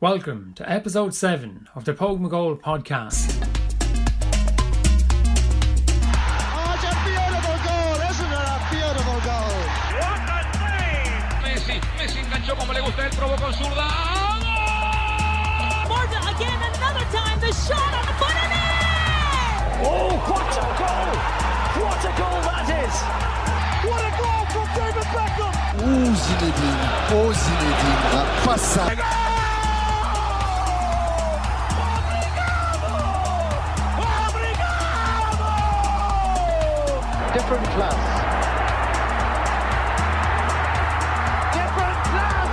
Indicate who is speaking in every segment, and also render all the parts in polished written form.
Speaker 1: Welcome to episode 7 of the Pogue McGoal podcast.
Speaker 2: Oh, it's a beautiful goal, isn't it? A beautiful goal.
Speaker 3: What a save! Messi enganchó como le gusta, él probó con zurda.
Speaker 4: Morta again, another time, the shot on the foot of it!
Speaker 5: Oh, what a goal! What a goal that is!
Speaker 2: What a goal from David Beckham!
Speaker 6: Zinedine, passa.
Speaker 5: Different class. Different class.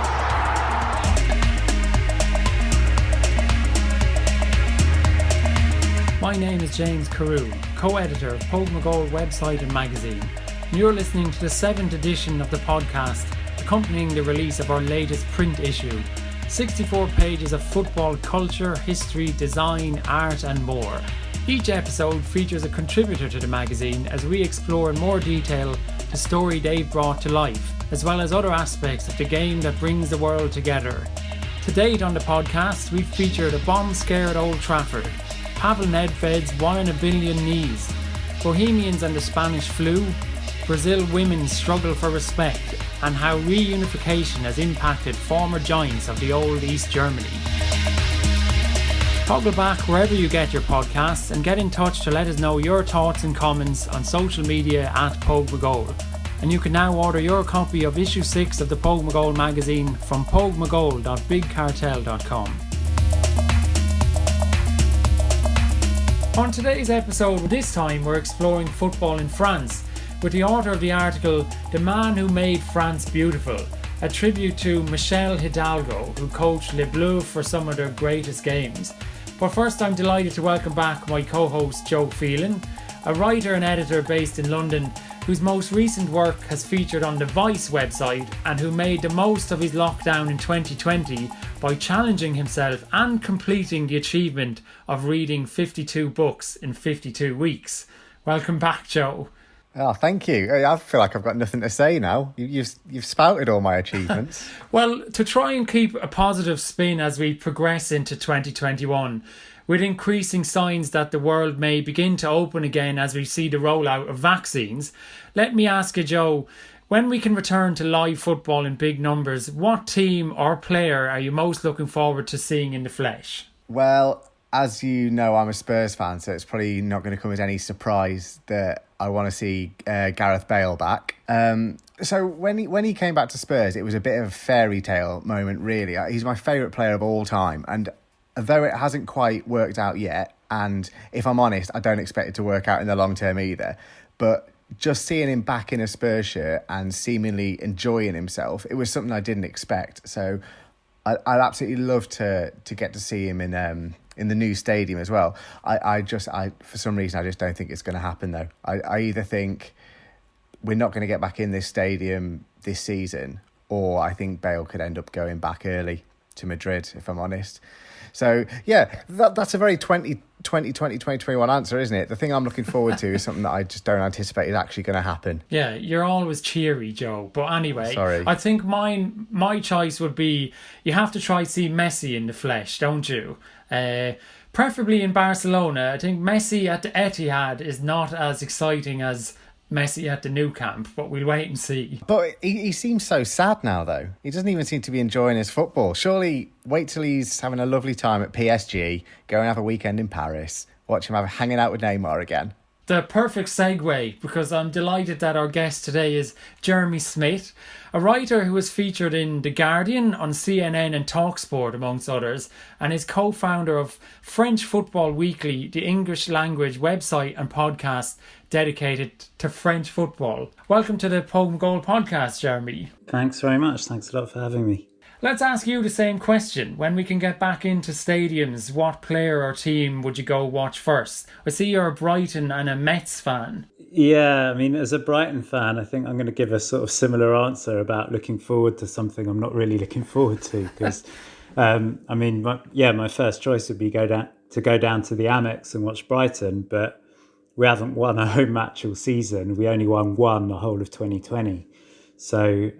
Speaker 1: My name is James Carew, co-editor of Pogue McGoal website and magazine. And you're listening to the 7th edition of the podcast, accompanying the release of our latest print issue. 64 pages of football culture, history, design, art and more. Each episode features a contributor to the magazine as we explore in more detail the story they've brought to life, as well as other aspects of the game that brings the world together. To date on the podcast, we've featured a bomb scare at Old Trafford, Pavel Nedved's 1 in a billion knees, Bohemians and the Spanish flu, Brazil women's struggle for respect, and how reunification has impacted former giants of the old East Germany. Toggle back wherever you get your podcasts and get in touch to let us know your thoughts and comments on social media at Pogue McGoal. And you can now order your copy of issue 6 of the Pogue McGoal magazine from poguemcgoal.bigcartel.com. On today's episode, this time we're exploring football in France with the author of the article The Man Who Made France Beautiful, a tribute to Michel Hidalgo, who coached Les Bleus for some of their greatest games. But first, I'm delighted to welcome back my co-host Joe Phelan, a writer and editor based in London, whose most recent work has featured on the Vice website and who made the most of his lockdown in 2020 by challenging himself and completing the achievement of reading 52 books in 52 weeks. Welcome back, Joe.
Speaker 6: Oh, thank you. I feel like I've got nothing to say now. You've spouted all my achievements.
Speaker 1: Well, to try and keep a positive spin as we progress into 2021, with increasing signs that the world may begin to open again as we see the rollout of vaccines, let me ask you, Joe, when we can return to live football in big numbers, what team or player are you most looking forward to seeing in the flesh?
Speaker 6: Well, as you know, I'm a Spurs fan, so it's probably not going to come as any surprise that I want to see Gareth Bale back. So when he came back to Spurs, it was a bit of a fairy tale moment, really. He's my favourite player of all time. And though it hasn't quite worked out yet, and if I'm honest, I don't expect it to work out in the long term either, but just seeing him back in a Spurs shirt and seemingly enjoying himself, it was something I didn't expect. So I'd absolutely love to get to see him in the new stadium as well. I for some reason, I just don't think it's going to happen though. I either think we're not going to get back in this stadium this season, or I think Bale could end up going back early to Madrid, if I'm honest. So yeah, that's a very 2021 answer, isn't it? The thing I'm looking forward to is something that I just don't anticipate is actually going to happen.
Speaker 1: Yeah, you're always cheery, Joe. But anyway,
Speaker 6: sorry.
Speaker 1: I think my choice would be you have to try to see Messi in the flesh, don't you? Preferably in Barcelona. I think Messi at the Etihad is not as exciting as Messi at the Nou Camp, but we'll wait and see.
Speaker 6: But he seems so sad now, though. He doesn't even seem to be enjoying his football. Surely wait till he's having a lovely time at PSG, go and have a weekend in Paris, watch him hanging out with Neymar again.
Speaker 1: The perfect segue, because I'm delighted that our guest today is Jeremy Smith, a writer who was featured in The Guardian, on CNN and TalkSport, amongst others, and is co-founder of French Football Weekly, the English language website and podcast dedicated to French football. Welcome to the Pogue McGoal podcast, Jeremy.
Speaker 7: Thanks very much. Thanks a lot for having me.
Speaker 1: Let's ask you the same question. When we can get back into stadiums, what player or team would you go watch first? I see you're a Brighton and a Mets fan.
Speaker 7: Yeah, I mean, as a Brighton fan, I think I'm going to give a sort of similar answer about looking forward to something I'm not really looking forward to. Because, my first choice would be go down to the Amex and watch Brighton, but we haven't won a home match all season. We only won one the whole of 2020. So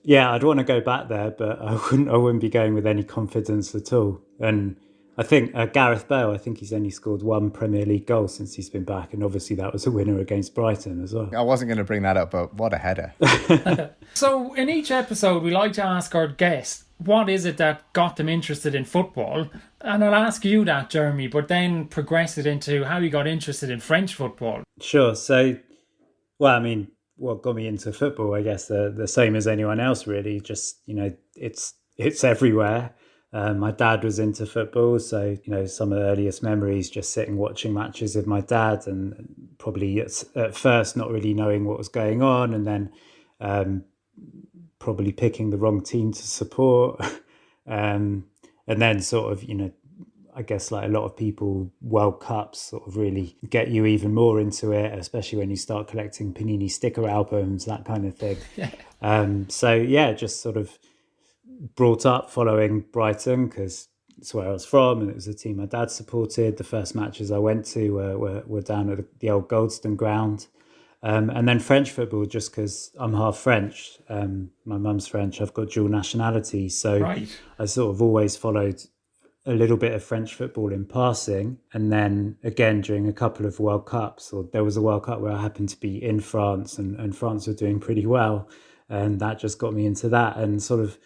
Speaker 7: Yeah, I'd want to go back there, but I wouldn't be going with any confidence at all. And I think Gareth Bale, I think he's only scored one Premier League goal since he's been back. And obviously that was a winner against Brighton as well.
Speaker 6: I wasn't going to bring that up, but what a header.
Speaker 1: So in each episode, we like to ask our guests, what is it that got them interested in football? And I'll ask you that, Jeremy, but then progress it into how you got interested in French football.
Speaker 7: Sure. So, well, I mean, what got me into football, I guess the same as anyone else, really. Just, it's everywhere. My dad was into football, so some of the earliest memories just sitting watching matches with my dad, and probably at first not really knowing what was going on, and then probably picking the wrong team to support, and then sort of I guess like a lot of people, World Cups sort of really get you even more into it, especially when you start collecting Panini sticker albums, that kind of thing. So yeah, just sort of brought up following Brighton because it's where I was from and it was a team my dad supported. The first matches I went to were down at the old Goldstone ground. And then French football, just because I'm half French. My mum's French, I've got dual nationality. So
Speaker 1: Right.
Speaker 7: I sort of always followed a little bit of French football in passing. And then again, during a couple of World Cups, or there was a World Cup where I happened to be in France and France were doing pretty well. And that just got me into that. And sort of,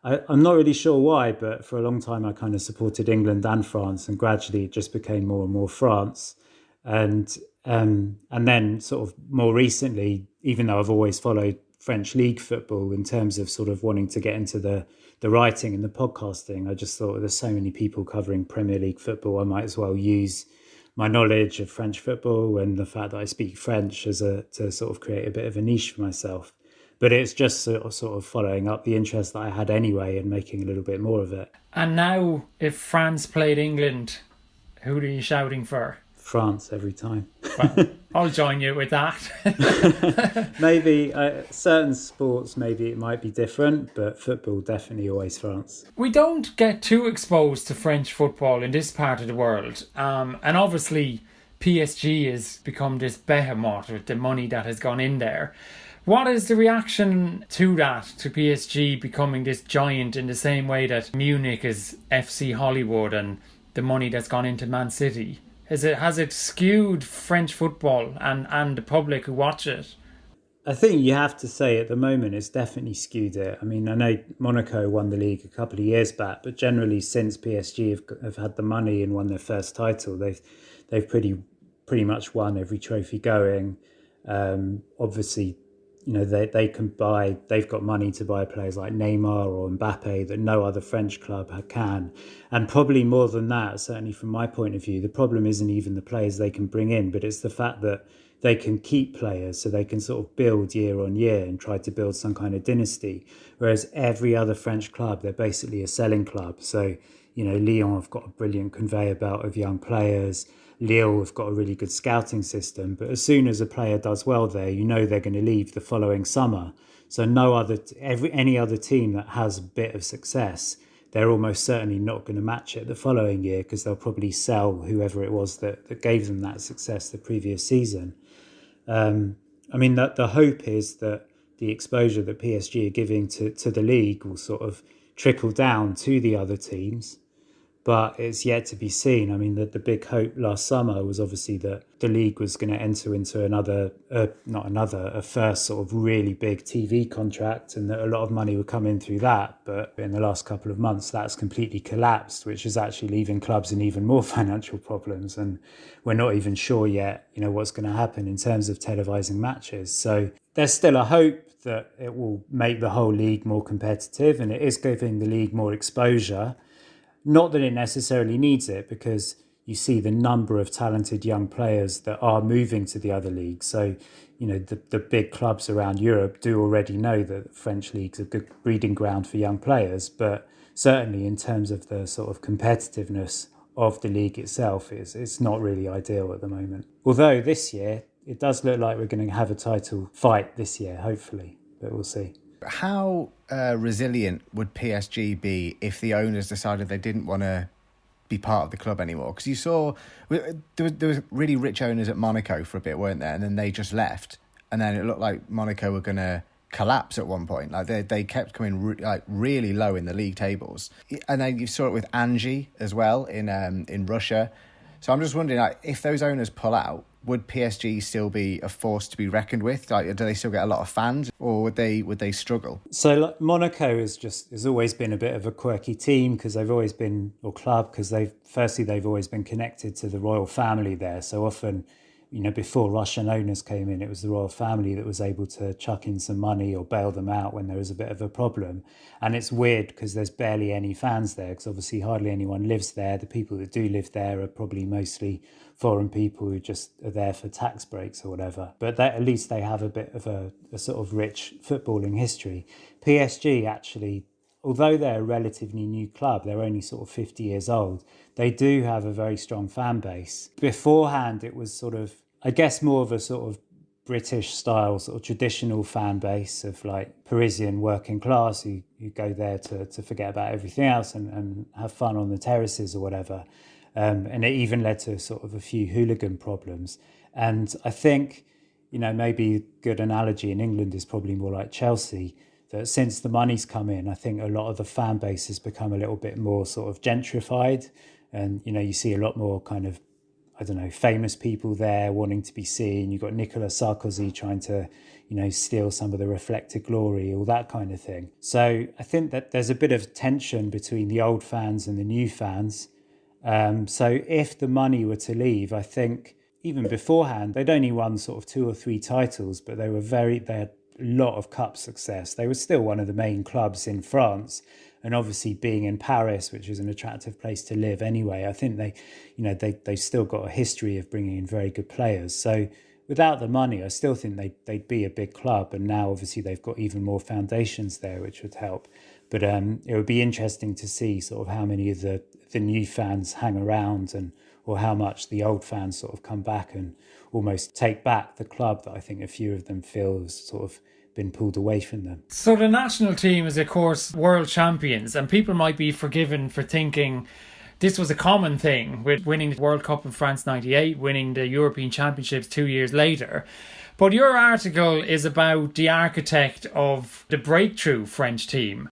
Speaker 7: I'm not really sure why, but for a long time I kind of supported England and France, and gradually it just became more and more France. And then sort of more recently, even though I've always followed French league football in terms of sort of wanting to get into the writing and the podcasting, I just thought there's so many people covering Premier League football, I might as well use my knowledge of French football and the fact that I speak French to sort of create a bit of a niche for myself. But it's just sort of following up the interest that I had anyway and making a little bit more of it.
Speaker 1: And now, if France played England, who are you shouting for?
Speaker 7: France every time.
Speaker 1: Well, I'll join you with that.
Speaker 7: Maybe certain sports, maybe it might be different, but football, definitely always France.
Speaker 1: We don't get too exposed to French football in this part of the world. And obviously, PSG has become this behemoth with the money that has gone in there. What is the reaction to that, to PSG becoming this giant in the same way that Munich is FC Hollywood and the money that's gone into Man City? Has it skewed French football and the public who watch it?
Speaker 7: I think you have to say at the moment it's definitely skewed it. I mean, I know Monaco won the league a couple of years back, but generally since PSG have had the money and won their first title, they've pretty much won every trophy going. Obviously, they've got money to buy players like Neymar or Mbappe that no other French club can. And probably more than that, certainly from my point of view, the problem isn't even the players they can bring in, but it's the fact that they can keep players so they can sort of build year on year and try to build some kind of dynasty. Whereas every other French club, they're basically a selling club. So, Lyon have got a brilliant conveyor belt of young players. Lille have got a really good scouting system, but as soon as a player does well there, they're going to leave the following summer. So any other team that has a bit of success, they're almost certainly not going to match it the following year because they'll probably sell whoever it was that gave them that success the previous season. I mean, the hope is that the exposure that PSG are giving to the league will sort of trickle down to the other teams. But it's yet to be seen. I mean, the big hope last summer was obviously that the league was going to enter into a first sort of really big TV contract and that a lot of money would come in through that. But in the last couple of months, that's completely collapsed, which is actually leaving clubs in even more financial problems. And we're not even sure yet, what's going to happen in terms of televising matches. So there's still a hope that it will make the whole league more competitive and it is giving the league more exposure. Not that it necessarily needs it, because you see the number of talented young players that are moving to the other leagues. So, the big clubs around Europe do already know that the French league's a good breeding ground for young players. But certainly in terms of the sort of competitiveness of the league itself, it's not really ideal at the moment. Although this year, it does look like we're going to have a title fight this year, hopefully, but we'll see.
Speaker 6: How resilient would PSG be if the owners decided they didn't want to be part of the club anymore? Because you saw there was really rich owners at Monaco for a bit, weren't there? And then they just left. And then it looked like Monaco were going to collapse at one point. Like they kept coming really low in the league tables, and then you saw it with Angie as well in Russia. So I'm just wondering, like, if those owners pull out, would PSG still be a force to be reckoned with? Like, do they still get a lot of fans, or would they struggle?
Speaker 7: So like, Monaco has always been a bit of a quirky team because they've always been, or club, because they've always been connected to the royal family there. So often, before Russian owners came in, it was the royal family that was able to chuck in some money or bail them out when there was a bit of a problem. And it's weird because there's barely any fans there, because obviously hardly anyone lives there. The people that do live there are probably mostly foreign people who just are there for tax breaks or whatever. But at least they have a bit of a sort of rich footballing history. PSG actually, although they're a relatively new club, they're only sort of 50 years old, they do have a very strong fan base. Beforehand, it was sort of, I guess, more of a sort of British style, sort of traditional fan base of like Parisian working class who go there to forget about everything else and have fun on the terraces or whatever. And it even led to sort of a few hooligan problems. And I think, maybe a good analogy in England is probably more like Chelsea, that since the money's come in, I think a lot of the fan base has become a little bit more sort of gentrified. And, you see a lot more kind of, I don't know, famous people there wanting to be seen. You've got Nicolas Sarkozy trying to, steal some of the reflected glory, all that kind of thing. So I think that there's a bit of tension between the old fans and the new fans. So if the money were to leave, I think even beforehand, they'd only won sort of 2 or 3 titles, but they had a lot of cup success. They were still one of the main clubs in France, and obviously being in Paris, which is an attractive place to live anyway, I think they've still got a history of bringing in very good players. So without the money, I still think they'd be a big club, and now obviously they've got even more foundations there, which would help. But it would be interesting to see sort of how many of the new fans hang around, or how much the old fans sort of come back and almost take back the club that I think a few of them feel has sort of been pulled away from them.
Speaker 1: So the national team is, of course, world champions, and people might be forgiven for thinking this was a common thing with winning the World Cup in France 98, winning the European Championships 2 years later. But your article is about the architect of the breakthrough French team.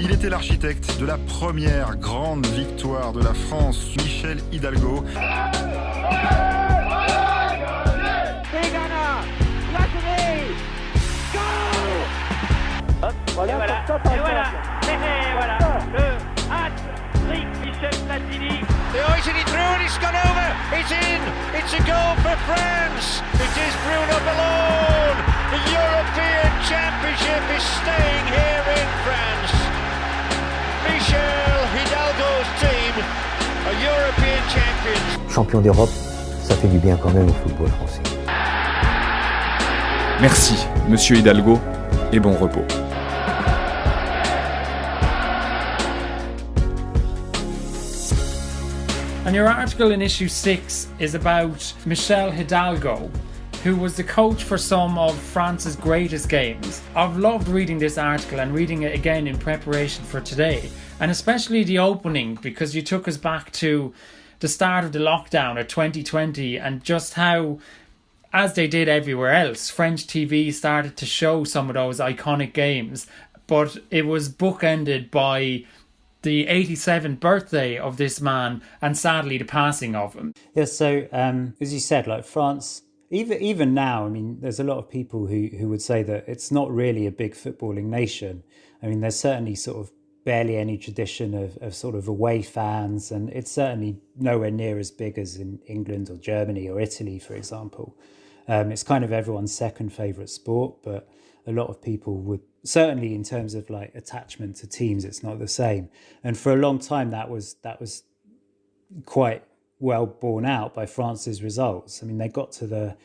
Speaker 8: Il était l'architecte de la première grande victoire de la France, Michel Hidalgo.
Speaker 3: Voilà, le hat-trick Michel Platini. Oh, is it through and it's gone over? It's in! It's a goal for France! It is Bruno Bellone! The European Championship is staying here in France. Michel Hidalgo's team are European champions.
Speaker 9: Champion d'Europe, ça fait du bien quand même au football français.
Speaker 10: Merci, Monsieur Hidalgo, et bon repos.
Speaker 1: And your article in issue 6 is about Michel Hidalgo, who was the coach for some of France's greatest games. I've loved reading this article and reading it again in preparation for today, and especially the opening, because you took us back to the start of the lockdown of 2020 and just how, as they did everywhere else, French TV started to show some of those iconic games, but it was bookended by the 87th birthday of this man and sadly the passing of him.
Speaker 7: Yeah, so as you said, like France, even now, I mean, there's a lot of people who would say that it's not really a big footballing nation. I mean, there's certainly sort of barely any tradition of sort of away fans, and it's certainly nowhere near as big as in England or Germany or Italy, for example. It's kind of everyone's second favourite sport, but a lot of people would, certainly in terms of like attachment to teams, it's not the same. And for a long time, that was quite well borne out by France's results. I mean, they got to the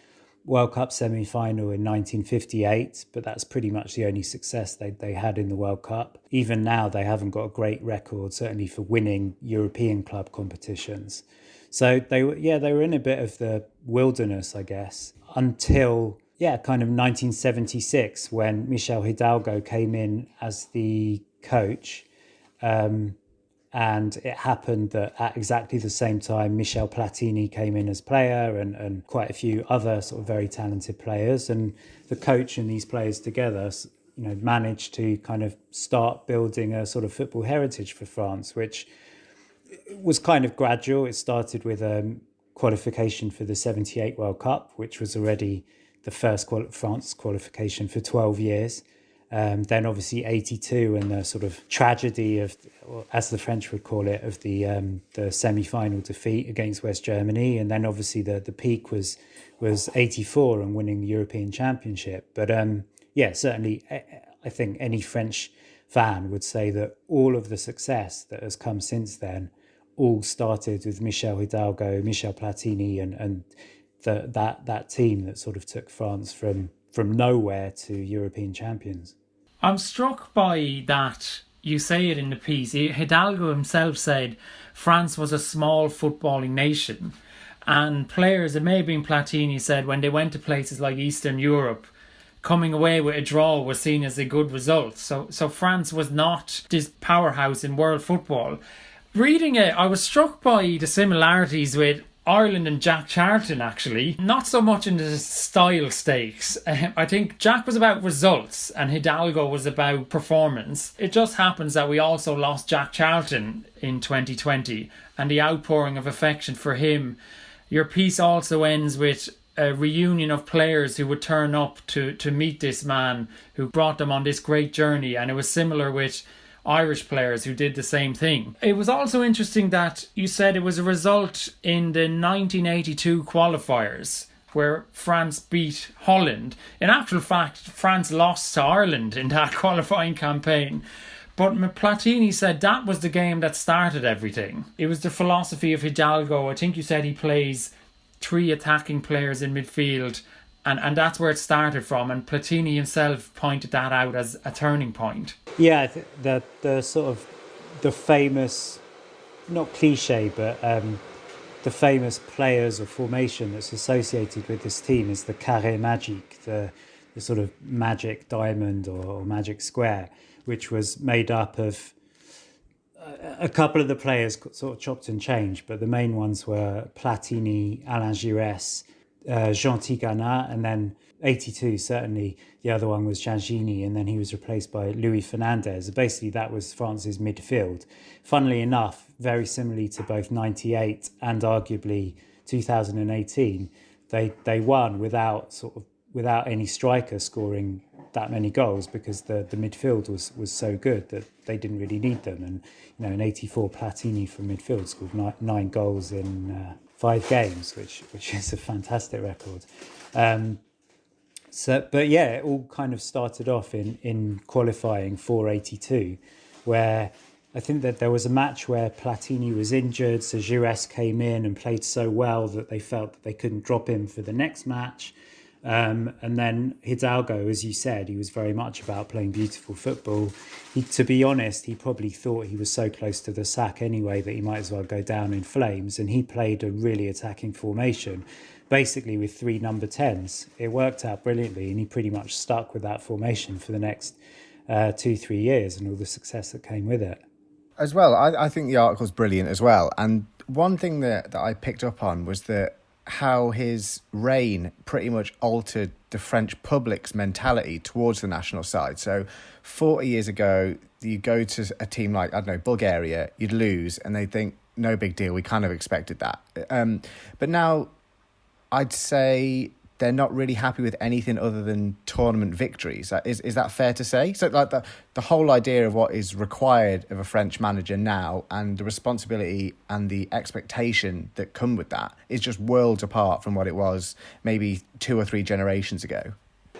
Speaker 7: World Cup semi-final in 1958, but that's pretty much the only success they had in the World Cup. Even now, they haven't got a great record, certainly for winning European club competitions. So they were in a bit of the wilderness, I guess, until kind of 1976, when Michel Hidalgo came in as the coach. And it happened that at exactly the same time, Michel Platini came in as player and quite a few other sort of very talented players. And the coach and these players together, managed to kind of start building a sort of football heritage for France, which was kind of gradual. It started with qualification for the 78 World Cup, which was already the first France qualification for 12 years. Then obviously 82 and the sort of tragedy of, as the French would call it, of the semi-final defeat against West Germany. And then obviously the peak was 84 and winning the European Championship. But certainly I think any French fan would say that all of the success that has come since then all started with Michel Hidalgo, Michel Platini and that team that sort of took France from nowhere to European champions.
Speaker 1: I'm struck by that. You say it in the piece. Hidalgo himself said France was a small footballing nation, and players, it may have been Platini, said when they went to places like Eastern Europe, coming away with a draw was seen as a good result. So France was not this powerhouse in world football. Reading it, I was struck by the similarities with Ireland and Jack Charlton, actually. Not so much in the style stakes. I think Jack was about results and Hidalgo was about performance. It just happens that we also lost Jack Charlton in 2020, and the outpouring of affection for him. Your piece also ends with a reunion of players who would turn up to meet this man who brought them on this great journey, and it was similar with Irish players who did the same thing. It was also interesting that you said it was a result in the 1982 qualifiers where France beat Holland. In actual fact, France lost to Ireland in that qualifying campaign. But Platini said that was the game that started everything. It was the philosophy of Hidalgo. I think you said he plays 3 attacking players in midfield, and that's where it started from. And Platini himself pointed that out as a turning point.
Speaker 7: Yeah, the sort of the famous, not cliche, but the famous players or formation that's associated with this team is the carré magique, the sort of magic diamond or magic square, which was made up of a couple of the players sort of chopped and changed, but the main ones were Platini, Alain Giresse, Jean Tigana, and then 82 certainly the other one was Giangini, and then he was replaced by Louis Fernandez. Basically that was France's midfield. Funnily enough, very similarly to both 98 and arguably 2018, they won without any striker scoring that many goals, because the midfield was so good that they didn't really need them. And in 84 Platini from midfield scored 9 goals in 5 games, which is a fantastic record. But yeah, it all kind of started off in qualifying for 82, where I think that there was a match where Platini was injured, so Giresse came in and played so well that they felt that they couldn't drop him for the next match. And then Hidalgo, as you said, he was very much about playing beautiful football. To be honest, he probably thought he was so close to the sack anyway that he might as well go down in flames. And he played a really attacking formation, basically with 3 number 10s. It worked out brilliantly, and he pretty much stuck with that formation for the next 2-3 years, and all the success that came with it.
Speaker 6: As well, I think the article's brilliant as well. And one thing that I picked up on was that how his reign pretty much altered the French public's mentality towards the national side. So 40 years ago, you go to a team like, I don't know, Bulgaria, you'd lose, and they'd think, no big deal, we kind of expected that. But now I'd say they're not really happy with anything other than tournament victories. Is that fair to say? So like the whole idea of what is required of a French manager now, and the responsibility and the expectation that come with that, is just worlds apart from what it was maybe 2 or 3 generations ago.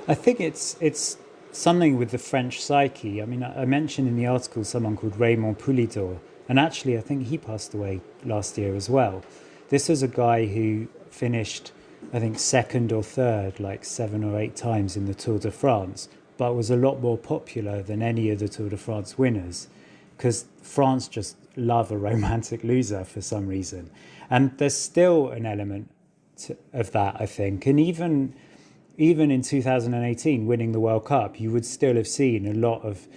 Speaker 7: I think it's something with the French psyche. I mean, I mentioned in the article someone called Raymond Poulidor, and actually I think he passed away last year as well. This was a guy who finished, I think, 2nd or 3rd, like 7 or 8 times in the Tour de France, but was a lot more popular than any of the Tour de France winners, because France just love a romantic loser for some reason. And there's still an element of that, I think. And even in 2018, winning the World Cup, you would still have seen a lot of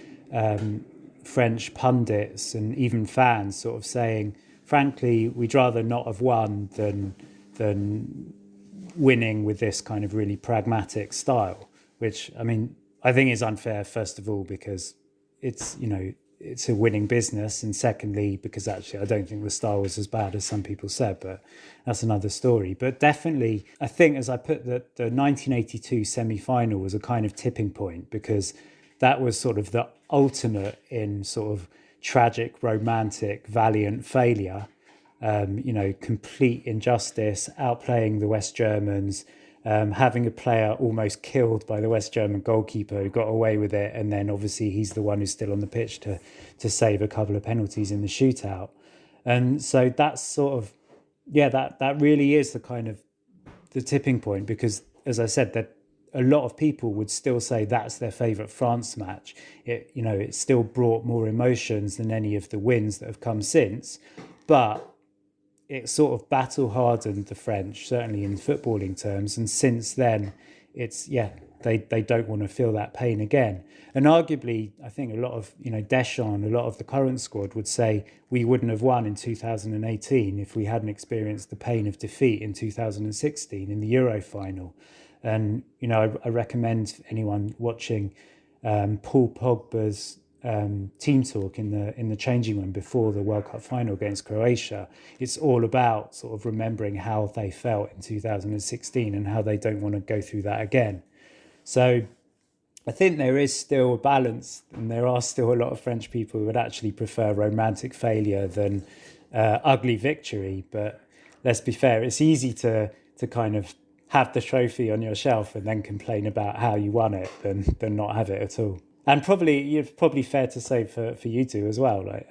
Speaker 7: French pundits and even fans sort of saying, frankly, we'd rather not have won than winning with this kind of really pragmatic style, which, I mean, I think is unfair, first of all, because it's, you know, it's a winning business, and secondly, because actually I don't think the style was as bad as some people said, but that's another story. But definitely, I think, as I put, that the 1982 semi-final was a kind of tipping point, because that was sort of the ultimate in sort of tragic, romantic, valiant failure. Complete injustice, outplaying the West Germans, having a player almost killed by the West German goalkeeper who got away with it, and then obviously he's the one who's still on the pitch to save a couple of penalties in the shootout. And so that's sort of, that really is the kind of the tipping point, because, as I said, that a lot of people would still say that's their favourite France match. It still brought more emotions than any of the wins that have come since, but it sort of battle hardened the French, certainly in footballing terms. And since then, they don't want to feel that pain again. And arguably, I think a lot of, Deschamps, a lot of the current squad would say we wouldn't have won in 2018 if we hadn't experienced the pain of defeat in 2016 in the Euro final. And, I recommend anyone watching Paul Pogba's team talk in the changing room before the World Cup final against Croatia. It's all about sort of remembering how they felt in 2016 and how they don't want to go through that again. So I think there is still a balance, and there are still a lot of French people who would actually prefer romantic failure than ugly victory. But let's be fair, it's easy to kind of have the trophy on your shelf and then complain about how you won it than not have it at all. And it's probably fair to say for you two as well, like,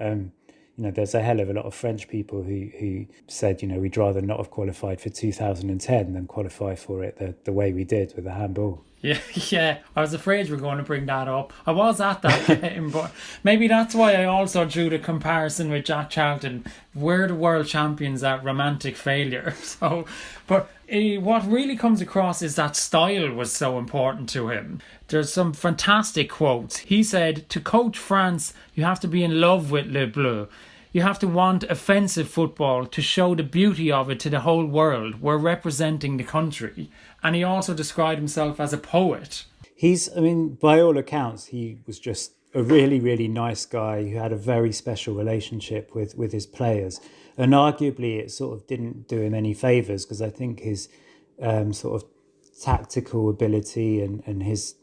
Speaker 7: there's a hell of a lot of French people who said, we'd rather not have qualified for 2010 than qualify for it the way we did with the handball.
Speaker 1: Yeah, I was afraid you were going to bring that up. I was at that game, but maybe that's why I also drew the comparison with Jack Charlton. We're the world champions at romantic failure. So, but what really comes across is that style was so important to him. There's some fantastic quotes. He said, to coach France, you have to be in love with Le Bleu. You have to want offensive football to show the beauty of it to the whole world. We're representing the country. And he also described himself as a poet.
Speaker 7: By all accounts, he was just a really, really nice guy who had a very special relationship with his players. And arguably it sort of didn't do him any favours, because I think his sort of tactical ability and his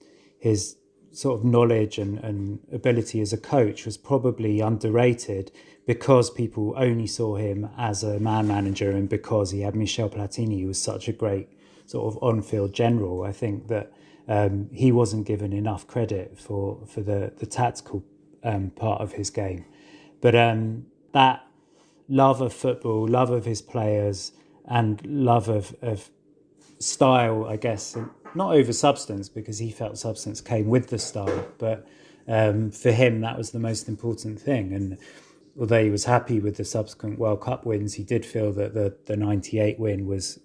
Speaker 7: sort of knowledge and ability as a coach was probably underrated, because people only saw him as a man manager and because he had Michel Platini, who was such a great sort of on-field general. I think that he wasn't given enough credit for the tactical part of his game. But that love of football, love of his players, and love of style, I guess, not over substance, because he felt substance came with the style, but for him that was the most important thing. And although he was happy with the subsequent World Cup wins, he did feel that the 98 win was,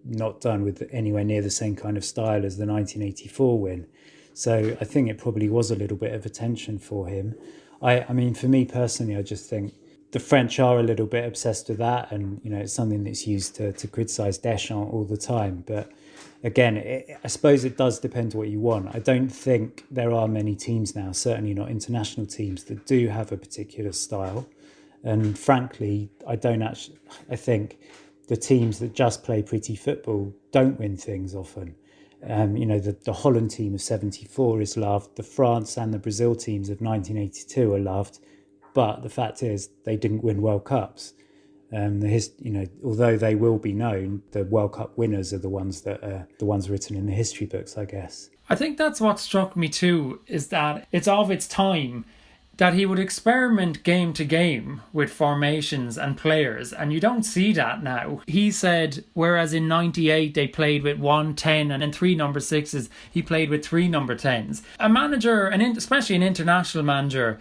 Speaker 7: not done with anywhere near the same kind of style as the 1984 win. So I think it probably was a little bit of attention for him. I mean, for me personally, I just think the French are a little bit obsessed with that, and it's something that's used to criticise Deschamps all the time. But again, I suppose it does depend what you want. I don't think there are many teams now, certainly not international teams, that do have a particular style. And frankly, I think the teams that just play pretty football don't win things often. The Holland team of 74 is loved. The France and the Brazil teams of 1982 are loved. But the fact is, they didn't win World Cups. Although they will be known, the World Cup winners are the ones written in the history books, I guess.
Speaker 1: I think that's what struck me too, is that it's of its time, that he would experiment game to game with formations and players, and you don't see that now. He said, whereas in 98 they played with 1 10 and then 3 number 6s, he played with 3 number 10s. A manager, especially an international manager,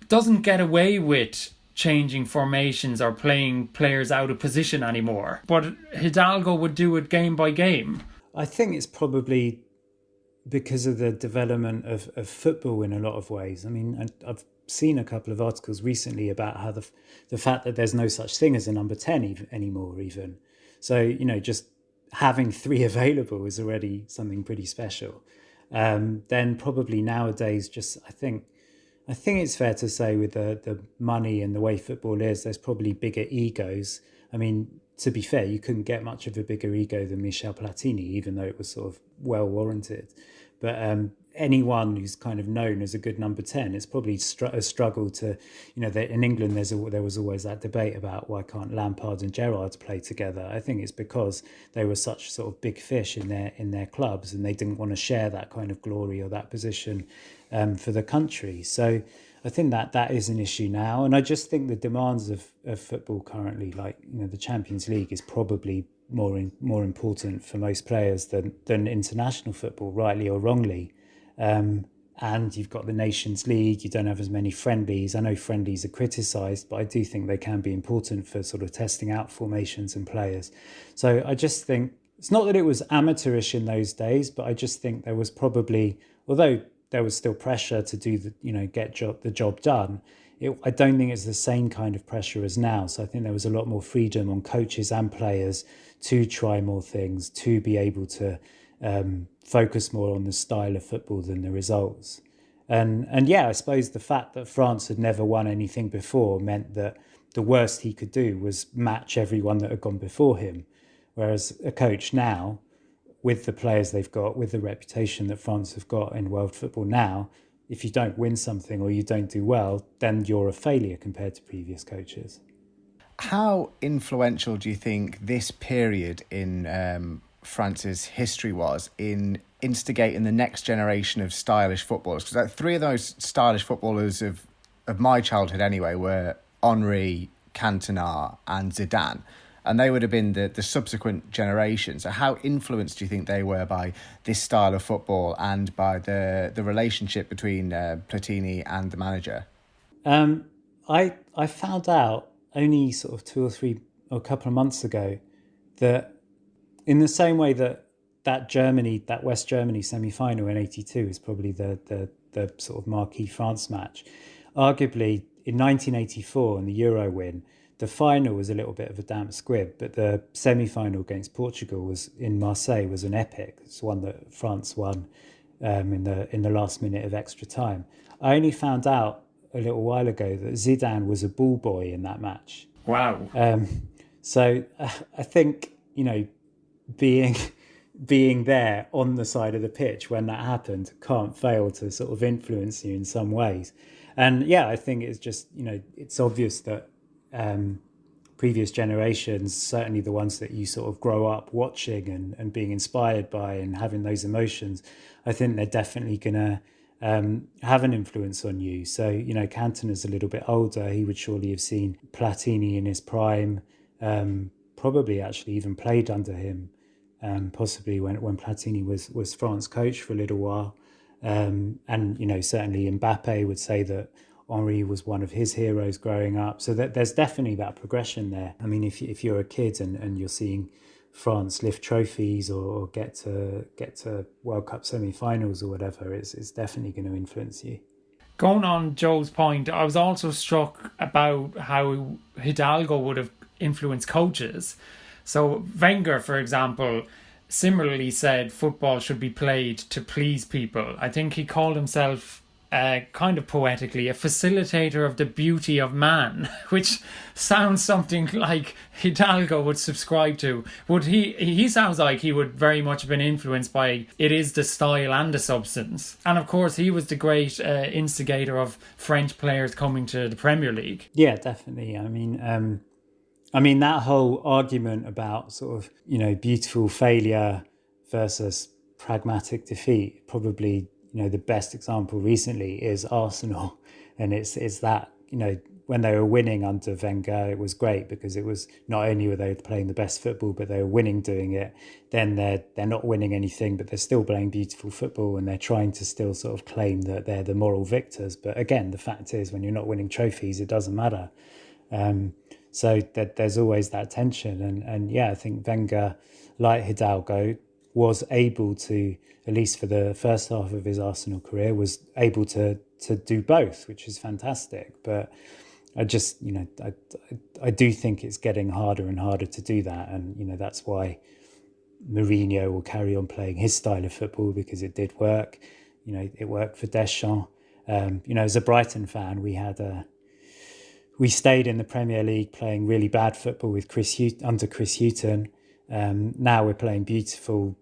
Speaker 1: doesn't get away with changing formations or playing players out of position anymore. But Hidalgo would do it game by game.
Speaker 7: I think it's probably because of the development of football in a lot of ways. I mean, I've seen a couple of articles recently about how the fact that there's no such thing as a number 10 anymore even. So, just having 3 available is already something pretty special. Then probably nowadays, I think it's fair to say with the money and the way football is, there's probably bigger egos. I mean, to be fair, you couldn't get much of a bigger ego than Michel Platini, even though it was sort of well warranted. But anyone who's kind of known as a good number 10, it's probably a struggle to, in England there was always that debate about why can't Lampard and Gerrard play together. I think it's because they were such sort of big fish in their clubs, and they didn't want to share that kind of glory or that position for the country. So I think that is an issue now, and I just think the demands of football currently, like the Champions League, is probably more important for most players than international football, rightly or wrongly. And you've got the Nations League. You don't have as many friendlies. I know friendlies are criticised, but I do think they can be important for sort of testing out formations and players. So I just think it's not that it was amateurish in those days, but I just think there was probably, although there was still pressure to do the job done, I don't think it's the same kind of pressure as now. So I think there was a lot more freedom on coaches and players to try more things, to be able to focus more on the style of football than the results. And yeah, I suppose the fact that France had never won anything before meant that the worst he could do was match everyone that had gone before him. Whereas a coach now, with the players they've got, with the reputation that France have got in world football now, if you don't win something or you don't do well, then you're a failure compared to previous coaches.
Speaker 6: How influential do you think this period in France's history was in instigating the next generation of stylish footballers? Because 3 of those stylish footballers of my childhood anyway were Henry, Cantona and Zidane. And they would have been the subsequent generation. So how influenced do you think they were by this style of football and by the relationship between Platini and the manager?
Speaker 7: I found out only sort of 2 or 3 or a couple of months ago that in the same way that West Germany semi-final in '82 is probably the sort of marquee France match, arguably in 1984 in the Euro win, the final was a little bit of a damp squib, but the semi-final against Portugal was in Marseille was an epic. It's one that France won in the last minute of extra time. I only found out a little while ago that Zidane was a ball boy in that match.
Speaker 1: Wow.
Speaker 7: So I think, being there on the side of the pitch when that happened can't fail to sort of influence you in some ways. And yeah, I think it's just, it's obvious that previous generations, certainly the ones that you sort of grow up watching and being inspired by and having those emotions, I think they're definitely going to have an influence on you. So, Cantona's a little bit older. He would surely have seen Platini in his prime, probably actually even played under him, possibly when Platini was France coach for a little while. And, certainly Mbappe would say that Henry was one of his heroes growing up. So that there's definitely that progression there. I mean, if you're a kid and you're seeing France lift trophies or get to World Cup semi-finals or whatever, it's definitely going to influence you.
Speaker 1: Going on Joe's point, I was also struck about how Hidalgo would have influenced coaches. So Wenger, for example, similarly said football should be played to please people. I think he called himself kind of poetically a facilitator of the beauty of man, which sounds something like Hidalgo would subscribe to. He sounds like he would very much have been influenced by it is the style and the substance. And of course he was the great instigator of French players coming to the Premier League.
Speaker 7: Yeah, definitely. I mean that whole argument about sort of, beautiful failure versus pragmatic defeat, probably the best example recently is Arsenal, and it's that when they were winning under Wenger, it was great because it was not only were they playing the best football, but they were winning doing it. Then they're not winning anything, but they're still playing beautiful football, and they're trying to still sort of claim that they're the moral victors. But again, the fact is, when you're not winning trophies, it doesn't matter. So that there's always that tension, and yeah, I think Wenger, like Hidalgo, was able to, at least for the first half of his Arsenal career, was able to do both, which is fantastic. But I just, I do think it's getting harder and harder to do that. And, that's why Mourinho will carry on playing his style of football, because it did work. It worked for Deschamps. As a Brighton fan, we stayed in the Premier League playing really bad football with under Chris Hughton. Now we're playing beautiful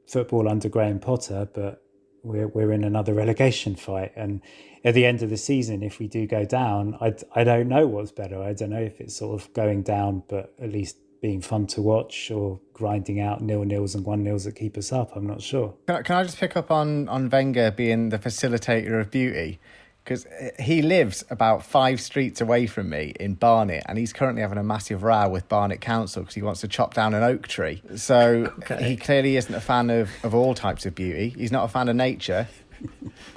Speaker 7: football under Graham Potter, but we're in another relegation fight. And at the end of the season, if we do go down, I don't know what's better. I don't know if it's sort of going down, but at least being fun to watch, or grinding out 0-0s and 1-0s that keep us up. I'm not sure.
Speaker 6: Can I just pick up on Wenger being the facilitator of beauty? Because he lives about 5 streets away from me in Barnet, and he's currently having a massive row with Barnet Council because he wants to chop down an oak tree. So He clearly isn't a fan of all types of beauty. He's not a fan of nature.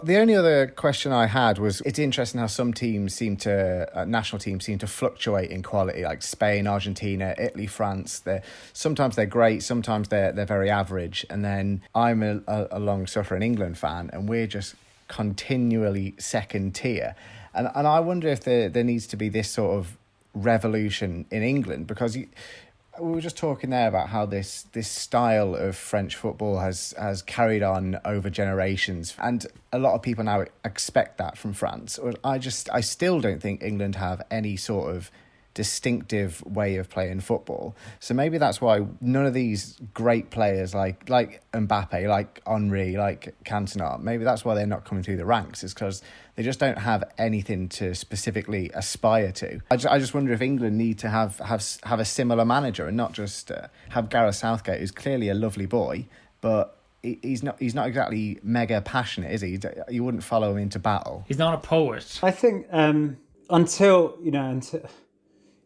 Speaker 6: The only other question I had was, it's interesting how some teams national teams seem to fluctuate in quality, like Spain, Argentina, Italy, France. Sometimes they're great, sometimes they're very average. And then I'm a long-suffering England fan, and we're just continually second tier. And I wonder if there needs to be this sort of revolution in England, because we were just talking there about how this style of French football has carried on over generations, and a lot of people now expect that from France. I still don't think England have any sort of distinctive way of playing football. So maybe that's why none of these great players like Mbappe, like Henry, like Cantona, maybe that's why they're not coming through the ranks, is because they just don't have anything to specifically aspire to. I just wonder if England need to have a similar manager, and not just have Gareth Southgate, who's clearly a lovely boy, but he's not exactly mega passionate, is he? You wouldn't follow him into battle.
Speaker 1: He's not a poet.
Speaker 7: I think until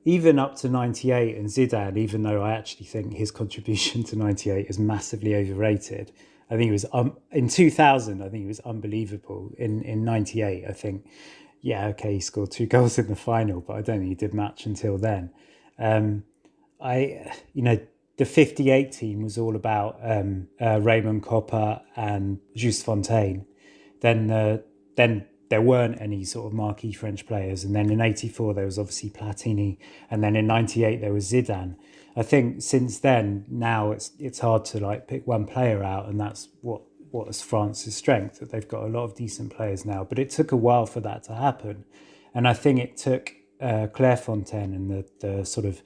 Speaker 7: even up to 98 and Zidane, even though I actually think his contribution to 98 is massively overrated. I think he was, in 2000, I think he was unbelievable. In 98, I think, he scored 2 goals in the final, but I don't think he did much until then. The 58 team was all about Raymond Kopa and Just Fontaine. Then there weren't any sort of marquee French players. And then in 84, there was obviously Platini. And then in 98, there was Zidane. I think since then, now it's hard to pick one player out. And that's what is France's strength, that they've got a lot of decent players now. But it took a while for that to happen. And I think it took Clairefontaine and the sort of,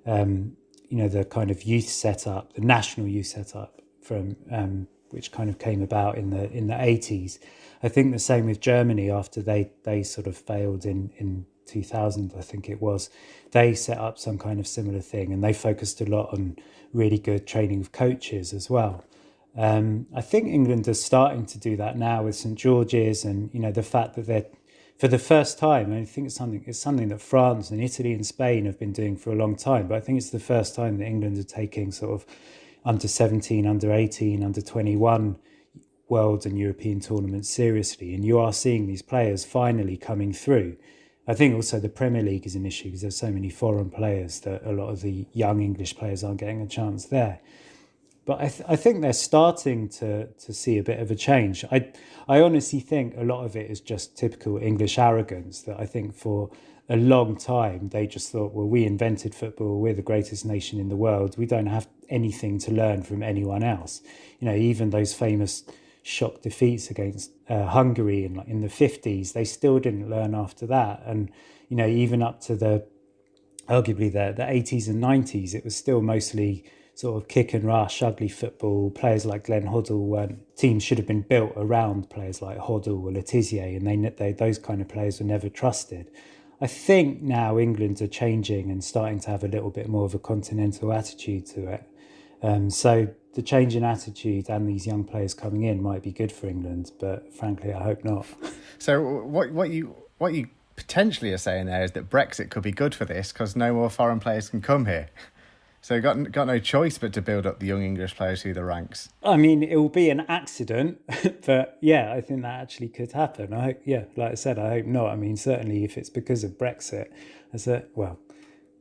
Speaker 7: the kind of youth setup, the national youth setup from which kind of came about in the 80s. I think the same with Germany after they sort of failed in 2000, I think it was. They set up some kind of similar thing, and they focused a lot on really good training of coaches as well. I think England is starting to do that now with St George's, and the fact that they're, for the first time, I think it's something that France and Italy and Spain have been doing for a long time, but I think it's the first time that England are taking sort of under 17, under 18, under 21 world and European tournaments seriously. And you are seeing these players finally coming through. I think also the Premier League is an issue because there's so many foreign players that a lot of the young English players aren't getting a chance there. But I think they're starting to see a bit of a change. I honestly think a lot of it is just typical English arrogance, that I think for a long time they just thought, well, we invented football, we're the greatest nation in the world, we don't have anything to learn from anyone else. Even those famous shock defeats against Hungary in the 50s, they still didn't learn after that. And even up to arguably the 80s and 90s, it was still mostly sort of kick and rush, ugly football. Players like Glenn Hoddle, teams should have been built around players like Hoddle or Letizier, and they those kind of players were never trusted. I think now England are changing and starting to have a little bit more of a continental attitude to it. So the change in attitude and these young players coming in might be good for England, but frankly, I hope not.
Speaker 6: So what you potentially are saying there is that Brexit could be good for this because no more foreign players can come here. So got no choice but to build up the young English players through the ranks. I
Speaker 7: mean, it will be an accident, but yeah, I think that actually could happen. Like I said, I hope not. I mean, certainly if it's because of Brexit,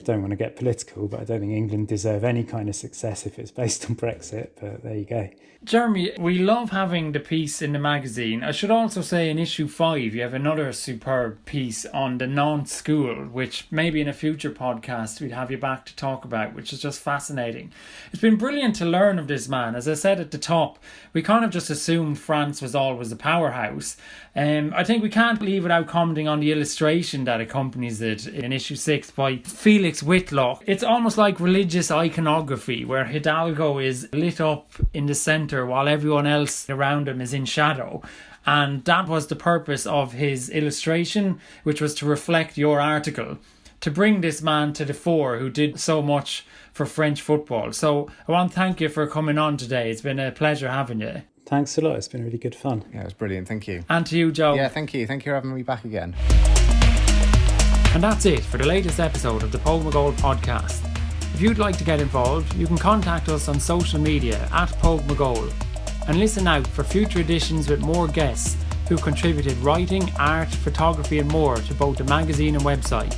Speaker 7: don't want to get political, but I don't think England deserve any kind of success if it's based on Brexit, but there you go.
Speaker 1: Jeremy, we love having the piece in the magazine. I should also say in issue 5 you have another superb piece on the Nantes school, which maybe in a future podcast we'd have you back to talk about, which is just fascinating. It's been brilliant to learn of this man. As I said at the top, we kind of just assumed France was always a powerhouse. I think we can't leave without commenting on the illustration that accompanies it in issue 6 by Felix Whitlock. It's almost like religious iconography, where Hidalgo is lit up in the centre while everyone else around him is in shadow. And that was the purpose of his illustration, which was to reflect your article, to bring this man to the fore who did so much for French football. So I want to thank you for coming on today. It's been a pleasure having you.
Speaker 7: Thanks a lot. It's been really good fun.
Speaker 6: Yeah, it was brilliant. Thank you.
Speaker 1: And to you, Joe.
Speaker 6: Yeah, thank you. Thank you for having me back again.
Speaker 1: And that's it for the latest episode of the Pogue McGoal podcast. If you'd like to get involved, you can contact us on social media at Pogue McGoal and listen out for future editions with more guests who contributed writing, art, photography and more to both the magazine and website.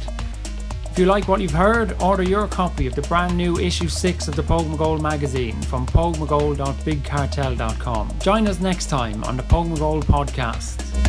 Speaker 1: If you like what you've heard, order your copy of the brand new issue 6 of the Pogue McGoal magazine from poguemcgoal.bigcartel.com. Join us next time on the Pogue McGoal podcast.